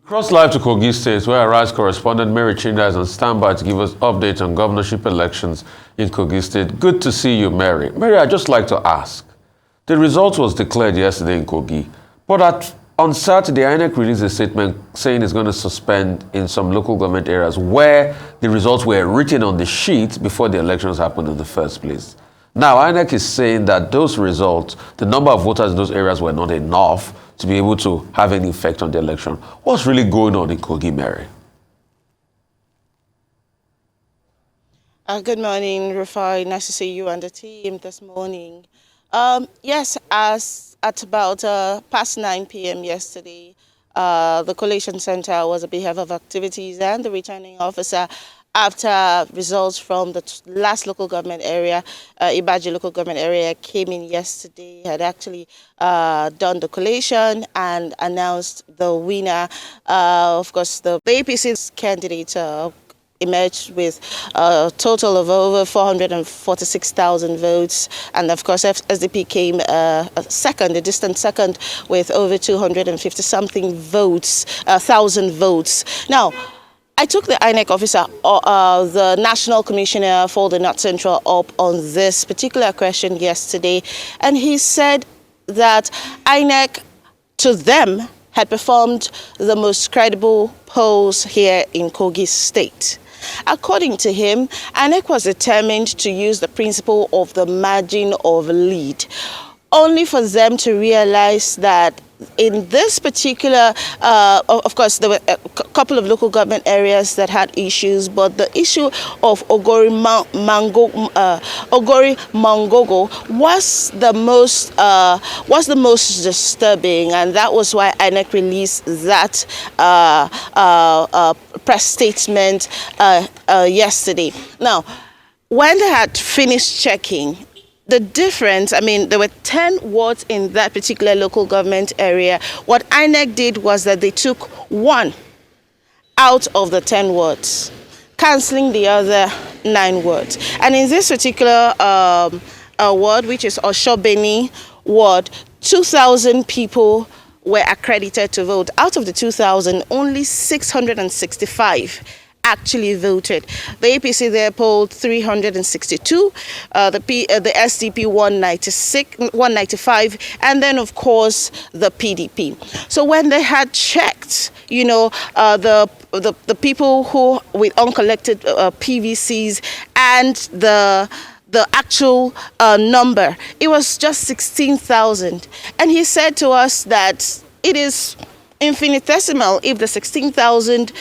Cross live to Kogi State, where Arise correspondent Mary Chinda is on standby to give us updates on governorship elections in Kogi State. Good to see you, Mary. Mary, I'd just like to ask, the result was declared yesterday in Kogi, but on Saturday, INEC released a statement saying it's going to suspend in some local government areas where the results were written on the sheet before the elections happened in the first place. Now, INEC is saying that those results, the number of voters in those areas were not enough to be able to have any effect on the election. What's really going on in Kogi, Mary? Good morning, Rufai. Nice to see you and the team this morning. Yes, as at about past 9 p.m. yesterday, the collation center was a behalf of activities, and the returning officer, after results from the last local government area, Ibaji local government area, came in yesterday, had actually done the collation and announced the winner. Of course, the APC's candidate emerged with a total of over 446,000 votes, and of course SDP came a distant second, with over 250-something votes, thousand votes. Now, I took the INEC officer, the National Commissioner for the North Central, up on this particular question yesterday, and he said that INEC, to them, had performed the most credible polls here in Kogi State. According to him, INEC was determined to use the principle of the margin of lead, only for them to realize that in this particular, of course, there were a couple of local government areas that had issues, but the issue of Ogori Mangogo was the most disturbing, and that was why INEC released that press statement yesterday. Now, when they had finished checking, the difference, I mean, there were 10 wards in that particular local government area. What INEC did was that they took one out of the 10 wards, cancelling the other 9 wards. And in this particular ward, which is Oshobeni ward, 2,000 people were accredited to vote. Out of the 2,000, only 665 actually voted. The APC there polled 362, the SDP 195, and then of course the PDP. So when they had checked, you know, the people who with uncollected PVCs and the actual number, it was just 16,000. And he said to us that it is infinitesimal if the 16,000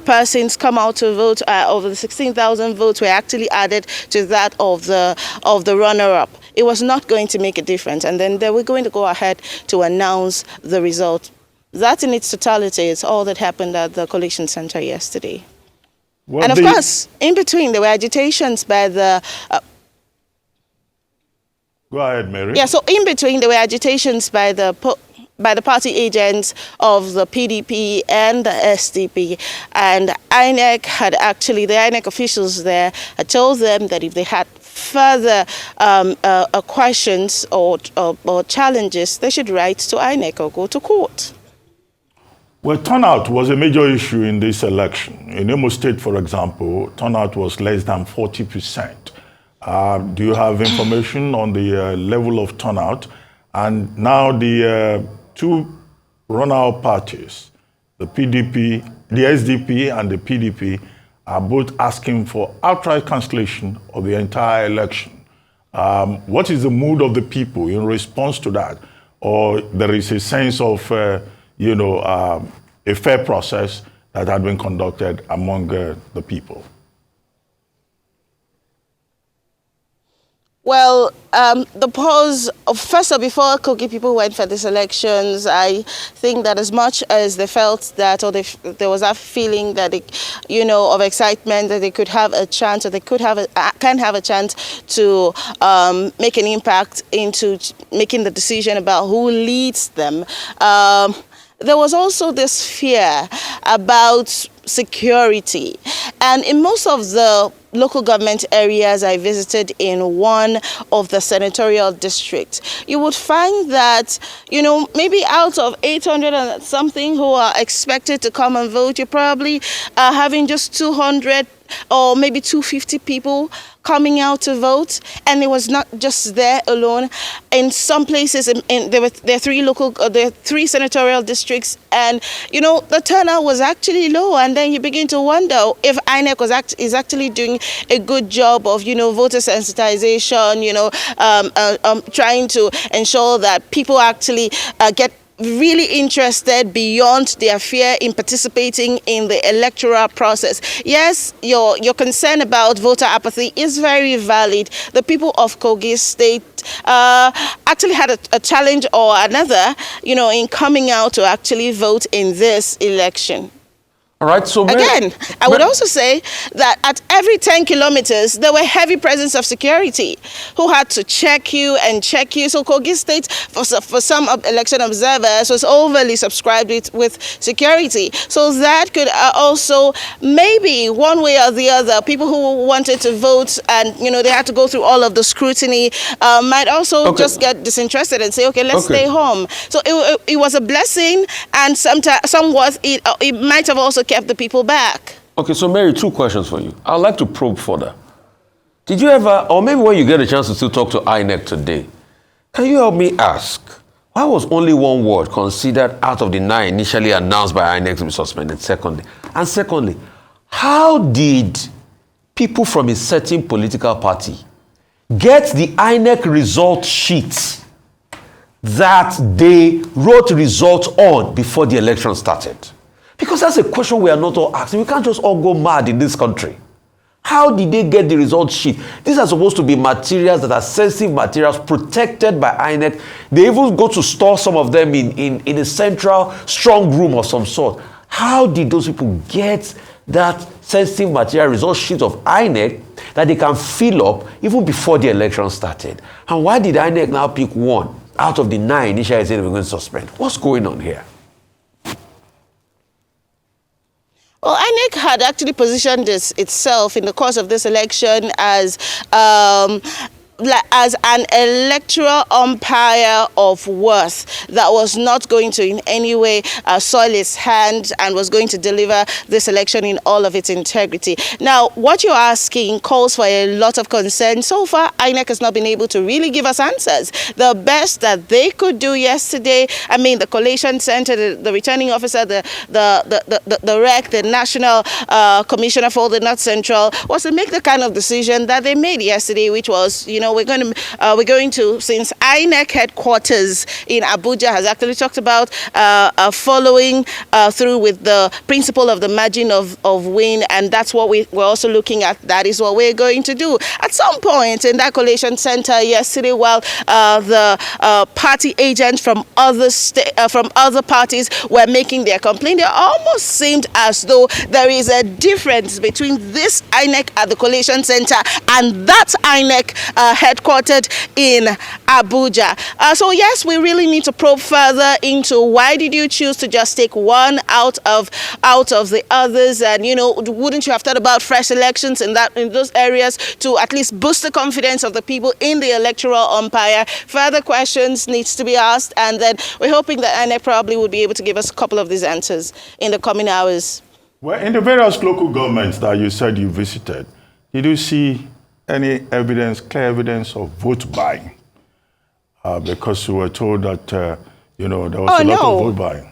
persons come out to vote, over the 16,000 votes were actually added to that of the runner-up. It was not going to make a difference, and then they were going to go ahead to announce the result. That in its totality is all that happened at the collation center yesterday. And of course, in between, there were agitations by the... Go ahead, Mary. Yeah, so in between, there were agitations by the party agents of the PDP and the SDP, and INEC had actually, the INEC officials there had told them that if they had further questions or challenges, they should write to INEC or go to court. Well, turnout was a major issue in this election. In Imo State, for example, turnout was less than 40%. Do you have information on the level of turnout? And now the two runner-up parties, the PDP, the SDP and the PDP, are both asking for outright cancellation of the entire election. What is the mood of the people in response to that? Or there is a sense of, a fair process that had been conducted among the people? Well, the polls, first of all, before Kogi people went for these elections, I think that as much as they felt that, or there was a feeling that, of excitement, that they could have a chance, or they can have a chance to make an impact into making the decision about who leads them. There was also this fear about security. And in most of the local government areas I visited in one of the senatorial districts, you would find that, maybe out of 800 and something who are expected to come and vote, you probably are having just 200 or maybe 250 people coming out to vote. And it was not just there alone. In some places, there are three senatorial districts, and the turnout was actually low. And then you begin to wonder if INEC is actually doing a good job of voter sensitization, trying to ensure that people actually get really interested beyond their fear in participating in the electoral process. Yes, your concern about voter apathy is very valid. The people of Kogi State actually had a challenge or another, in coming out to actually vote in this election. All right, so again, I would also say that at every 10 kilometers, there were heavy presence of security who had to check you and check you. So Kogi State, for some election observers, was overly subscribed with security. So that could also, maybe one way or the other, people who wanted to vote and, they had to go through all of the scrutiny, might also just get disinterested and say, okay, let's stay home. So it was a blessing, and somewhat it might have also kept the people back. Okay, so Mary, 2 questions for you. I'd like to probe further. Did you ever, or maybe when you get a chance to still talk to INEC today, can you help me ask, why was only one word considered out of the 9 initially announced by INEC to be suspended, secondly? And secondly, how did people from a certain political party get the INEC result sheets that they wrote results on before the election started? Because that's a question we are not all asking. We can't just all go mad in this country. How did they get the result sheet? These are supposed to be materials that are sensitive materials protected by INEC. They even go to store some of them in a central strong room of some sort. How did those people get that sensitive material result sheet of INEC that they can fill up even before the election started? And why did INEC now pick one out of the 9 initially saying they were going to suspend? What's going on here? Well, INEC had actually positioned itself in the course of this election as an electoral umpire of worth that was not going to in any way soil its hand and was going to deliver this election in all of its integrity. Now, what you're asking calls for a lot of concern. So far, INEC has not been able to really give us answers. The best that they could do yesterday, the Collation Center, the returning officer, the REC, the National Commissioner for the North Central, was to make the kind of decision that they made yesterday, which was, we're going to, since INEC headquarters in Abuja has actually talked about following through with the principle of the margin of win, and that's what we're also looking at. That is what we're going to do. At some point in that collation center yesterday, while the party agents from other parties were making their complaint, it almost seemed as though there is a difference between this INEC at the collation center and that INEC headquartered in Abuja. So yes, we really need to probe further into why did you choose to just take one out of the others, and wouldn't you have thought about fresh elections in those areas to at least boost the confidence of the people in the electoral umpire? Further questions needs to be asked, and then we're hoping that INEC probably would be able to give us a couple of these answers in the coming hours. Well, in the various local governments that you said you visited, did you see any clear evidence of vote buying? Because you were told that, there was a lot of vote buying.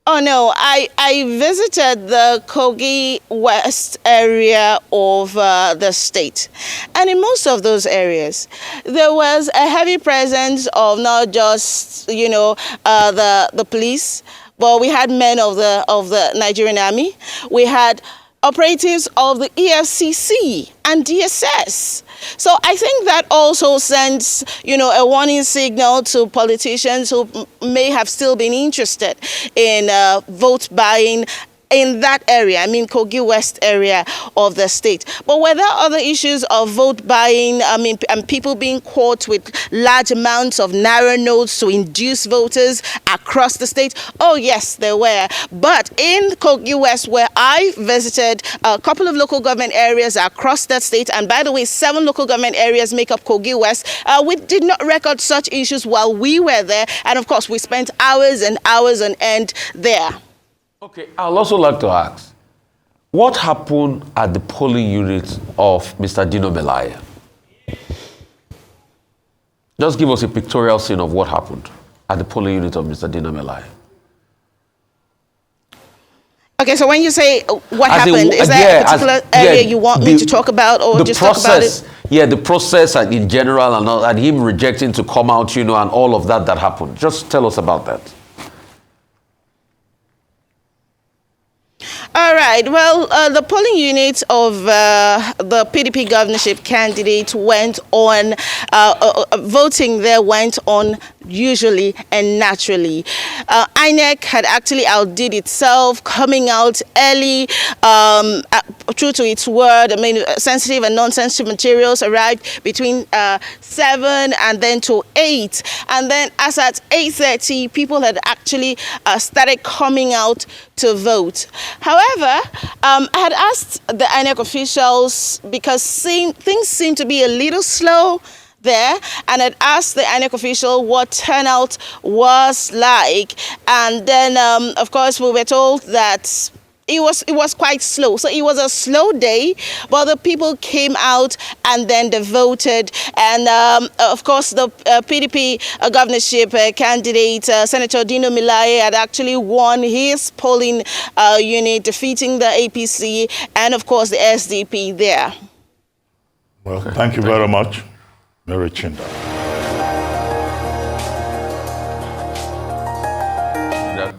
Oh, no. I visited the Kogi West area of the state. And in most of those areas, there was a heavy presence of not just, the police, but we had men of the Nigerian army. We had operatives of the EFCC and DSS. So I think that also sends, a warning signal to politicians who may have still been interested in vote buying in that area, I mean Kogi West area of the state. But were there other issues of vote buying, and people being caught with large amounts of naira notes to induce voters across the state? Oh yes, there were. But in Kogi West, where I visited a couple of local government areas across that state, and by the way, 7 local government areas make up Kogi West, we did not record such issues while we were there. And of course, we spent hours and hours on end there. Okay, I'd also like to ask, what happened at the polling unit of Mr. Dino Melaye? Just give us a pictorial scene of what happened at the polling unit of Mr. Dino Melaye. Okay, so when you say what happened, is there a particular area you want me to talk about, or just talk about it? Yeah, the process in general, and him rejecting to come out, and all of that happened. Just tell us about that. All right. Well, the polling unit of the PDP governorship candidate went on, voting there went on usually and naturally. INEC had actually outdid itself, coming out early, true to its word. I mean, sensitive and non-sensitive materials arrived between 7 and then to 8. And then as at 8:30, people had actually started coming out to vote. However, I had asked the INEC officials, because things seem to be a little slow there, and I'd asked the INEC official what turnout was like, and then of course we were told that it was quite slow. So it was a slow day, but the people came out and then they voted. And of course, the PDP governorship candidate, Senator Dino Melaye, had actually won his polling unit, defeating the APC and, of course, the SDP there. Well, thank you very much, Mary Chinda.